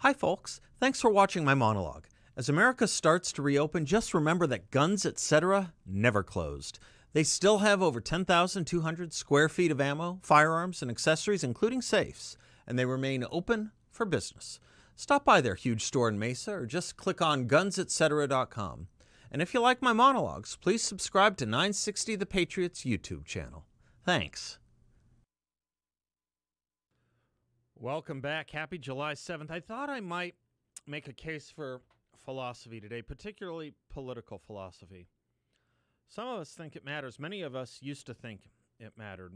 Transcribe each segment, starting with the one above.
Hi, folks. Thanks for watching my monologue. As America starts to reopen, just remember that guns, etc., never closed. They still have over 10,200 square feet of ammo, firearms, and accessories, including safes, and they remain open for business. Stop by their huge store in Mesa or just click on gunsetc.com. And if you like my monologues, please subscribe to 960 The Patriots YouTube channel. Thanks. Welcome back. Happy July 7th. I thought I might make a case for philosophy today, particularly political philosophy. Some of us think it matters. Many of us used to think it mattered.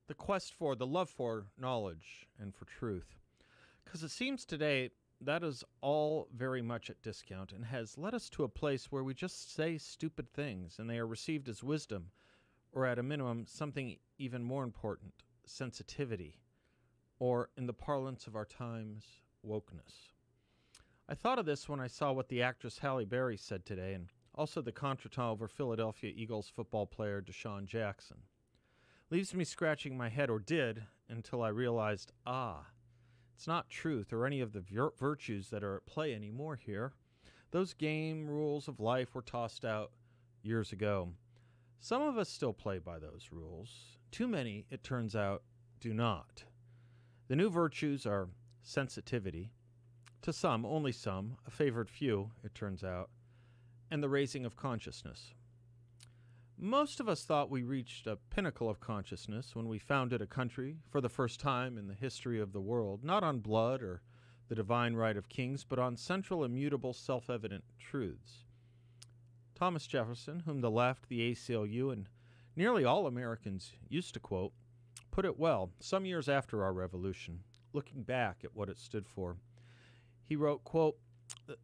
The quest for, the love for knowledge and for truth. Because it seems today that is all very much at discount and has led us to a place where we just say stupid things and they are received as wisdom, or at a minimum, something even more important, sensitivity. Or, in the parlance of our times, wokeness. I thought of this when I saw what the actress Halle Berry said today, and also the contretemps over Philadelphia Eagles football player Deshaun Jackson. Leaves me scratching my head, or did, until I realized, it's not truth or any of the virtues that are at play anymore here. Those game rules of life were tossed out years ago. Some of us still play by those rules. Too many, it turns out, do not. The new virtues are sensitivity, to some, only some, a favored few, it turns out, and the raising of consciousness. Most of us thought we reached a pinnacle of consciousness when we founded a country for the first time in the history of the world, not on blood or the divine right of kings, but on central, immutable, self-evident truths. Thomas Jefferson, whom the left, the ACLU, and nearly all Americans used to quote, put it well some years after our revolution, looking back at what it stood for. He wrote, quote,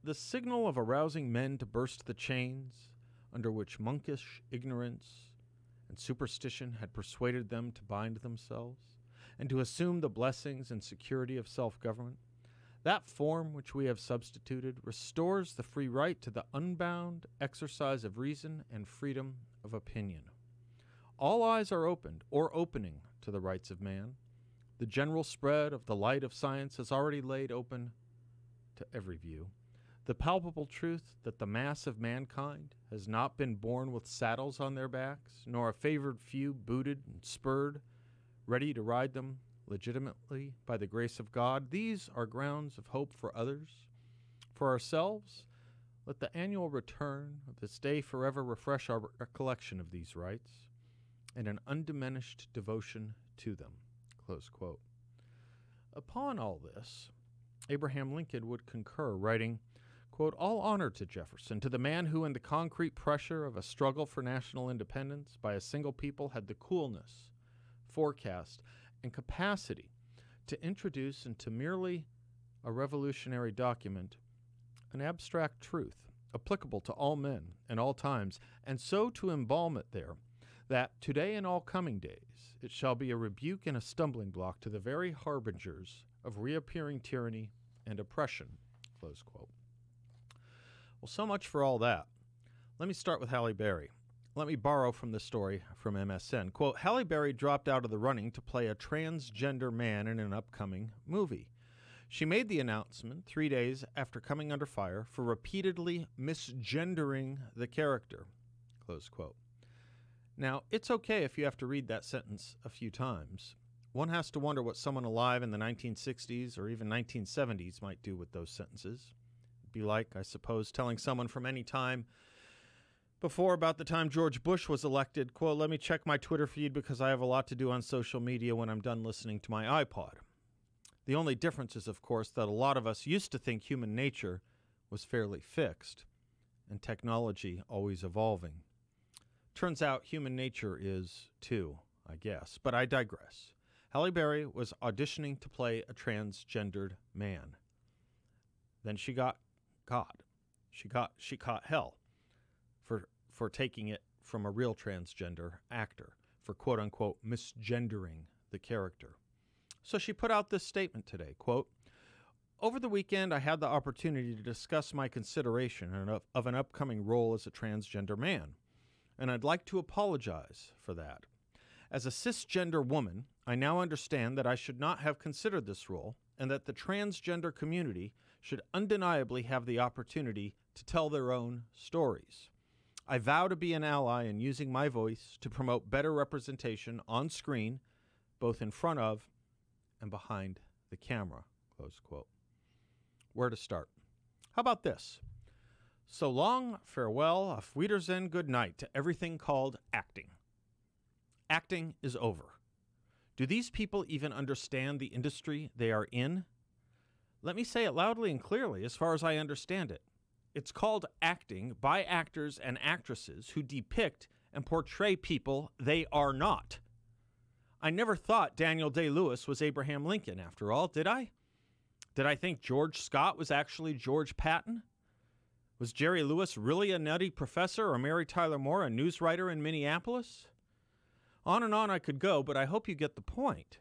"The signal of arousing men to burst the chains under which monkish ignorance and superstition had persuaded them to bind themselves, and to assume the blessings and security of self-government, that form which we have substituted restores the free right to the unbound exercise of reason and freedom of opinion. All eyes are opened, or opening, to the rights of man. The general spread of the light of science has already laid open to every view the palpable truth that the mass of mankind has not been born with saddles on their backs, nor a favored few booted and spurred, ready to ride them legitimately by the grace of God. These are grounds of hope for others. For ourselves, let the annual return of this day forever refresh our recollection of these rights and an undiminished devotion to them." Close quote. Upon all this, Abraham Lincoln would concur, writing, quote, "All honor to Jefferson, to the man who in the concrete pressure of a struggle for national independence by a single people had the coolness, forecast, and capacity to introduce into merely a revolutionary document an abstract truth applicable to all men and all times, and so to embalm it there, that today and all coming days it shall be a rebuke and a stumbling block to the very harbingers of reappearing tyranny and oppression." Close quote. Well, so much for all that. Let me start with Halle Berry. Let me borrow from this story from MSN. Quote, "Halle Berry dropped out of the running to play a transgender man in an upcoming movie. She made the announcement 3 days after coming under fire for repeatedly misgendering the character." Close quote. Now, it's okay if you have to read that sentence a few times. One has to wonder what someone alive in the 1960s or even 1970s might do with those sentences. It'd be like, I suppose, telling someone from any time before about the time George Bush was elected, quote, "Let me check my Twitter feed because I have a lot to do on social media when I'm done listening to my iPod." The only difference is, of course, that a lot of us used to think human nature was fairly fixed and technology always evolving. Turns out human nature is too, I guess, but I digress. Halle Berry was auditioning to play a transgendered man. Then she got God. She caught hell for taking it from a real transgender actor, for quote-unquote misgendering the character. So she put out this statement today, quote, "Over the weekend, I had the opportunity to discuss my consideration of an upcoming role as a transgender man, and I'd like to apologize for that. As a cisgender woman, I now understand that I should not have considered this role and that the transgender community should undeniably have the opportunity to tell their own stories. I vow to be an ally in using my voice to promote better representation on screen, both in front of and behind the camera, close quote. Where to start? How about this? So long, farewell, auf Wiedersehen, good night to everything called acting. Acting is over. Do these people even understand the industry they are in? Let me say it loudly and clearly as far as I understand it. It's called acting by actors and actresses who depict and portray people they are not. I never thought Daniel Day-Lewis was Abraham Lincoln, after all, did I? Did I think George Scott was actually George Patton? Was Jerry Lewis really a nutty professor or Mary Tyler Moore a news writer in Minneapolis? On and on I could go, but I hope you get the point.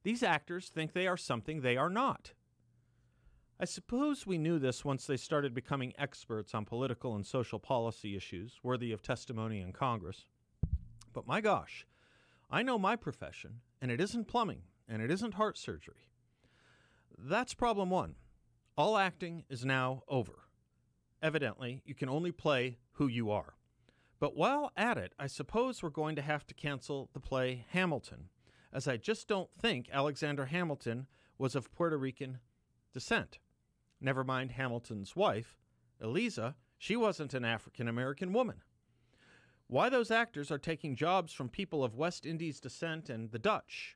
These actors think they are something they are not. I suppose we knew this once they started becoming experts on political and social policy issues worthy of testimony in Congress. But my gosh, I know my profession, and it isn't plumbing, and it isn't heart surgery. That's problem one. All acting is now over. Evidently, you can only play who you are. But while at it, I suppose we're going to have to cancel the play Hamilton, as I just don't think Alexander Hamilton was of Puerto Rican descent. Never mind Hamilton's wife, Eliza, she wasn't an African-American woman. Why those actors are taking jobs from people of West Indies descent and the Dutch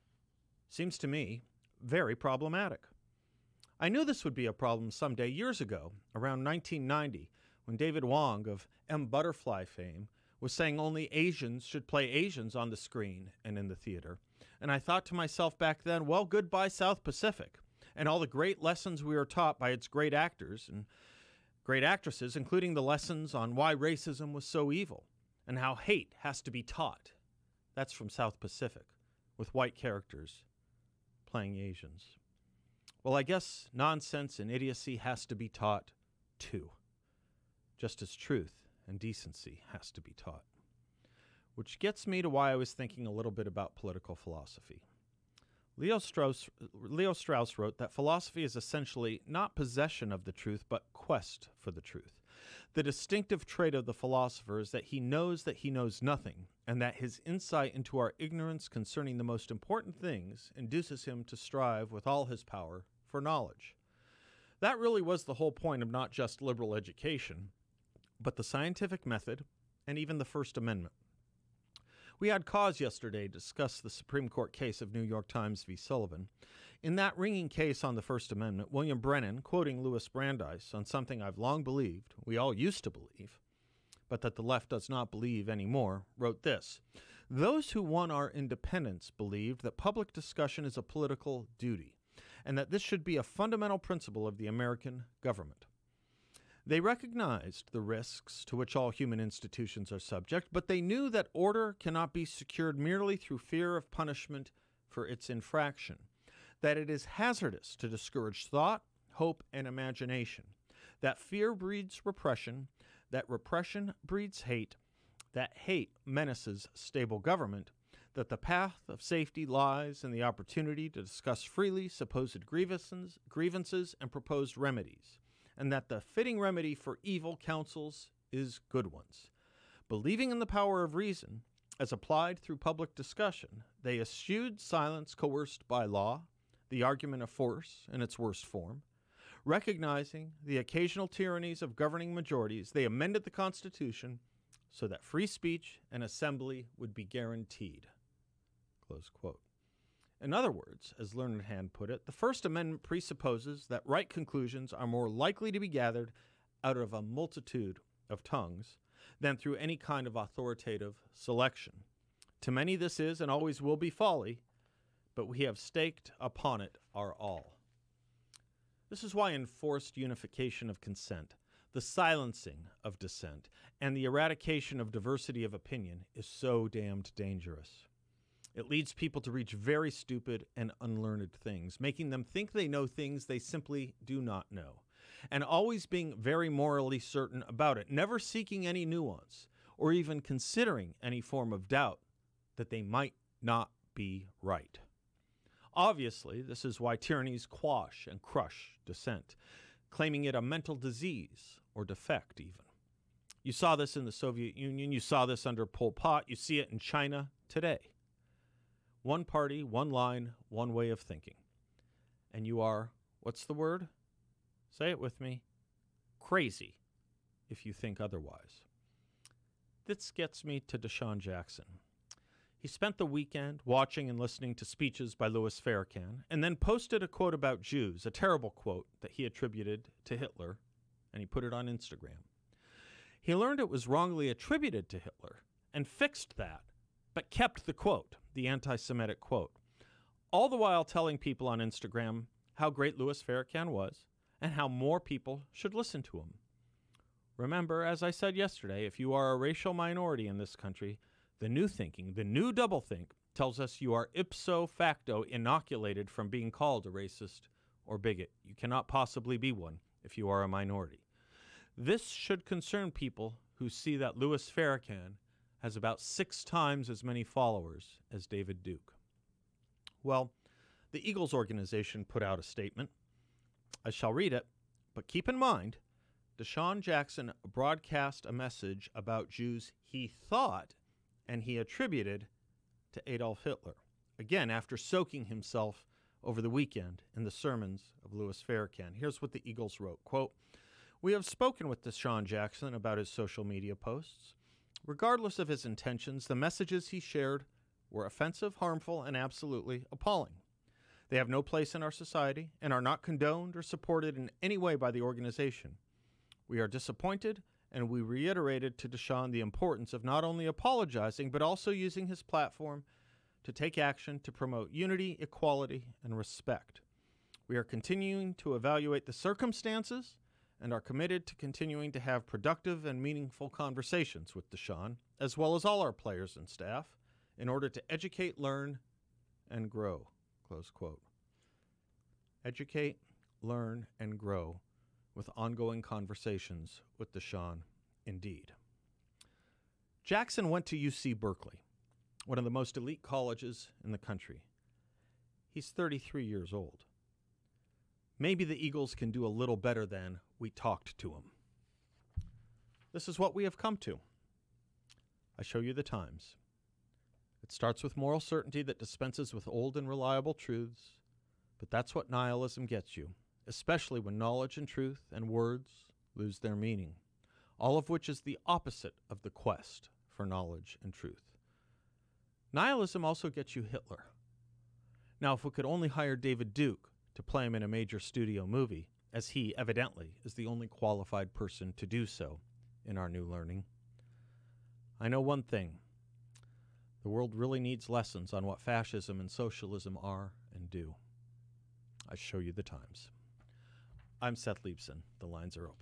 seems to me very problematic. I knew this would be a problem someday years ago, around 1990, when David Wong of M. Butterfly fame was saying only Asians should play Asians on the screen and in the theater. And I thought to myself back then, well, goodbye South Pacific, and all the great lessons we were taught by its great actors and great actresses, including the lessons on why racism was so evil and how hate has to be taught. That's from South Pacific, with white characters playing Asians. Well, I guess nonsense and idiocy has to be taught too, just as truth and decency has to be taught. Which gets me to why I was thinking a little bit about political philosophy. Leo Strauss wrote that philosophy is essentially not possession of the truth, but quest for the truth. The distinctive trait of the philosopher is that he knows nothing, and that his insight into our ignorance concerning the most important things induces him to strive with all his power for knowledge. That really was the whole point of not just liberal education, but the scientific method and even the First Amendment. We had cause yesterday to discuss the Supreme Court case of New York Times v. Sullivan. In that ringing case on the First Amendment, William Brennan, quoting Louis Brandeis on something I've long believed, we all used to believe, but that the left does not believe anymore, wrote this: "Those who won our independence believed that public discussion is a political duty, and that this should be a fundamental principle of the American government. They recognized the risks to which all human institutions are subject, but they knew that order cannot be secured merely through fear of punishment for its infraction, that it is hazardous to discourage thought, hope, and imagination, that fear breeds repression, that repression breeds hate, that hate menaces stable government, that the path of safety lies in the opportunity to discuss freely supposed grievances and proposed remedies, and that the fitting remedy for evil counsels is good ones. Believing in the power of reason, as applied through public discussion, they eschewed silence coerced by law, the argument of force in its worst form. Recognizing the occasional tyrannies of governing majorities, they amended the Constitution so that free speech and assembly would be guaranteed." Close quote. In other words, as Learned Hand put it, the First Amendment presupposes that right conclusions are more likely to be gathered out of a multitude of tongues than through any kind of authoritative selection. To many this is and always will be folly, but we have staked upon it our all. This is why enforced unification of consent, the silencing of dissent, and the eradication of diversity of opinion is so damned dangerous. It leads people to reach very stupid and unlearned things, making them think they know things they simply do not know, and always being very morally certain about it, never seeking any nuance or even considering any form of doubt that they might not be right. Obviously, this is why tyrannies quash and crush dissent, claiming it a mental disease or defect even. You saw this in the Soviet Union. You saw this under Pol Pot. You see it in China today. One party, one line, one way of thinking. And you are, what's the word? Say it with me. Crazy if you think otherwise. This gets me to Deshaun Jackson. He spent the weekend watching and listening to speeches by Louis Farrakhan and then posted a quote about Jews, a terrible quote that he attributed to Hitler, and he put it on Instagram. He learned it was wrongly attributed to Hitler and fixed that, but kept the quote, the anti-Semitic quote, all the while telling people on Instagram how great Louis Farrakhan was and how more people should listen to him. Remember, as I said yesterday, if you are a racial minority in this country, the new thinking, the new doublethink, tells us you are ipso facto inoculated from being called a racist or bigot. You cannot possibly be one if you are a minority. This should concern people who see that Louis Farrakhan has about 6 times as many followers as David Duke. Well, the Eagles organization put out a statement. I shall read it, but keep in mind, Deshaun Jackson broadcast a message about Jews he thought and he attributed to Adolf Hitler. Again, after soaking himself over the weekend in the sermons of Louis Farrakhan. Here's what the Eagles wrote, quote, "We have spoken with Deshaun Jackson about his social media posts. Regardless of his intentions, the messages he shared were offensive, harmful, and absolutely appalling. They have no place in our society and are not condoned or supported in any way by the organization. We are disappointed, and we reiterated to Deshaun the importance of not only apologizing, but also using his platform to take action to promote unity, equality, and respect. We are continuing to evaluate the circumstances and are committed to continuing to have productive and meaningful conversations with Deshaun, as well as all our players and staff, in order to educate, learn, and grow." Close quote. Educate, learn, and grow with ongoing conversations with Deshaun, indeed. Jackson went to UC Berkeley, one of the most elite colleges in the country. He's 33 years old. Maybe the Eagles can do a little better than "we talked to him." This is what we have come to. I show you the Times. It starts with moral certainty that dispenses with old and reliable truths, but that's what nihilism gets you, especially when knowledge and truth and words lose their meaning, all of which is the opposite of the quest for knowledge and truth. Nihilism also gets you Hitler. Now, if we could only hire David Duke to play him in a major studio movie, as he evidently is the only qualified person to do so in our new learning. I know one thing. The world really needs lessons on what fascism and socialism are and do. I show you the Times. I'm Seth Leibson. The lines are open.